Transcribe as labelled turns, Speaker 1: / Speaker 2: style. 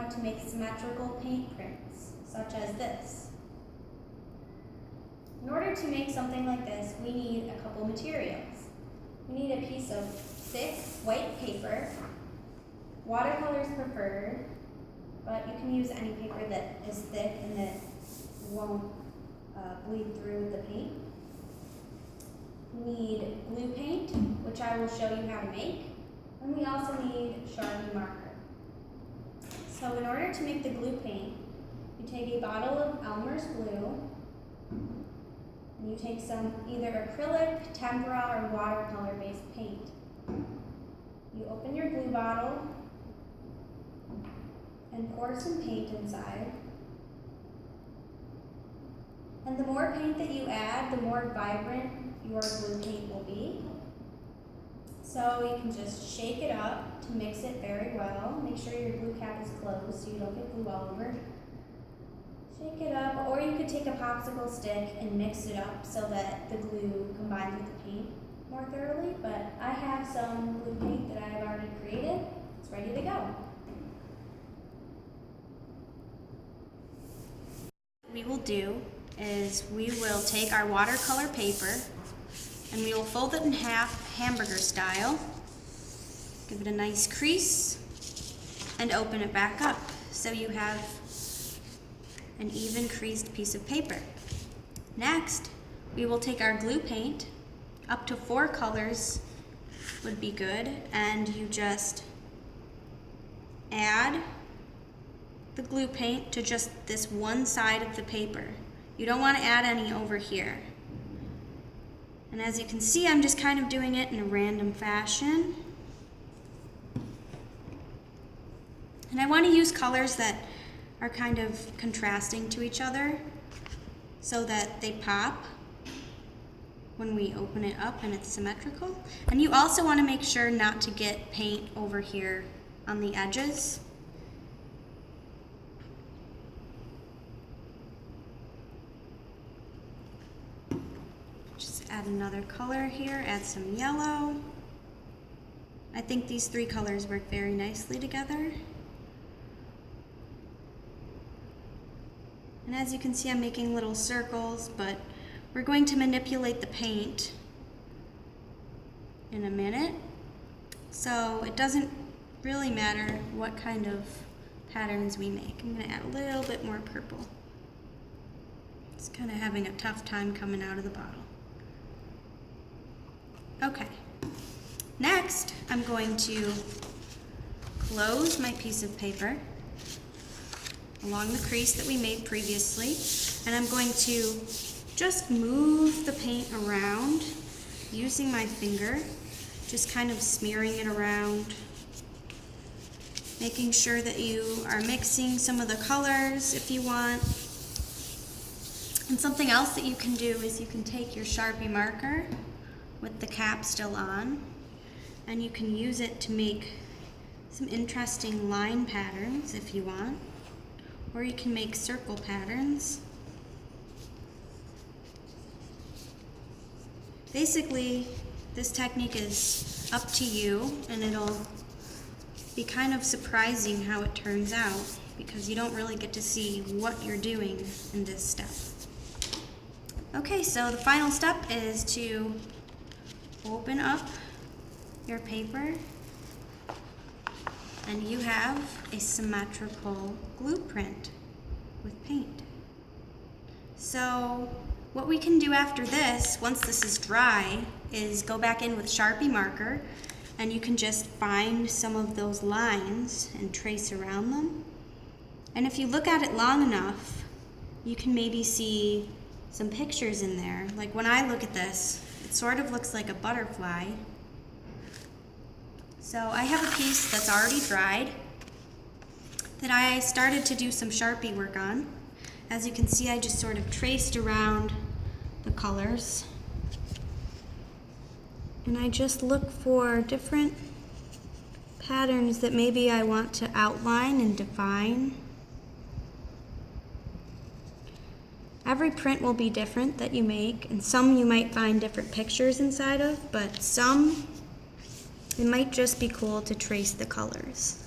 Speaker 1: want to make symmetrical paint prints, such as this. In order to make something like this, we need a couple materials. We need a piece of thick white paper. Watercolor is preferred, but you can use any paper that is thick and that won't bleed through with the paint. We need glue paint, which I will show you how to make. And we also need Sharpie marker. So in order to make the glue paint, you take a bottle of Elmer's glue, and you take some either acrylic, tempera, or watercolor-based paint. You open your glue bottle and pour some paint inside. And the more paint that you add, the more vibrant your glue paint will be. So you can just shake it up to mix it very well. Make sure your glue cap is closed so you don't get glue all over. Shake it up, or you could take a popsicle stick and mix it up so that the glue combines with the paint more thoroughly. But I have some glue paint that I have already created. It's ready to go. What we will do is we will take our watercolor paper and we will fold it in half, hamburger style, give it a nice crease, and open it back up so you have an even creased piece of paper. Next, we will take our glue paint, up to 4 colors would be good, and you just add the glue paint to just this one side of the paper. You don't want to add any over here. And as you can see, I'm just kind of doing it in a random fashion. And I want to use colors that are kind of contrasting to each other so that they pop when we open it up and it's symmetrical. And you also want to make sure not to get paint over here on the edges. Just add another color here, add some yellow. I think these 3 colors work very nicely together. And as you can see, I'm making little circles, but we're going to manipulate the paint in a minute. So it doesn't really matter what kind of patterns we make. I'm going to add a little bit more purple. It's kind of having a tough time coming out of the bottle. Okay. Next, I'm going to close my piece of paper along the crease that we made previously, and I'm going to just move the paint around using my finger, just kind of smearing it around, making sure that you are mixing some of the colors if you want. And something else that you can do is you can take your Sharpie marker with the cap still on, and you can use it to make some interesting line patterns if you want. Or you can make circle patterns. Basically, this technique is up to you, and it'll be kind of surprising how it turns out because you don't really get to see what you're doing in this step. Okay, so the final step is to open up your paper, and you have a symmetrical glue print with paint. So what we can do after this, once this is dry, is go back in with Sharpie marker, and you can just find some of those lines and trace around them. And if you look at it long enough, you can maybe see some pictures in there. Like when I look at this, it sort of looks like a butterfly. So I have a piece that's already dried that I started to do some Sharpie work on. As you can see, I just sort of traced around the colors. And I just look for different patterns that maybe I want to outline and define. Every print will be different that you make, and some you might find different pictures inside of, but some it might just be cool to trace the colors.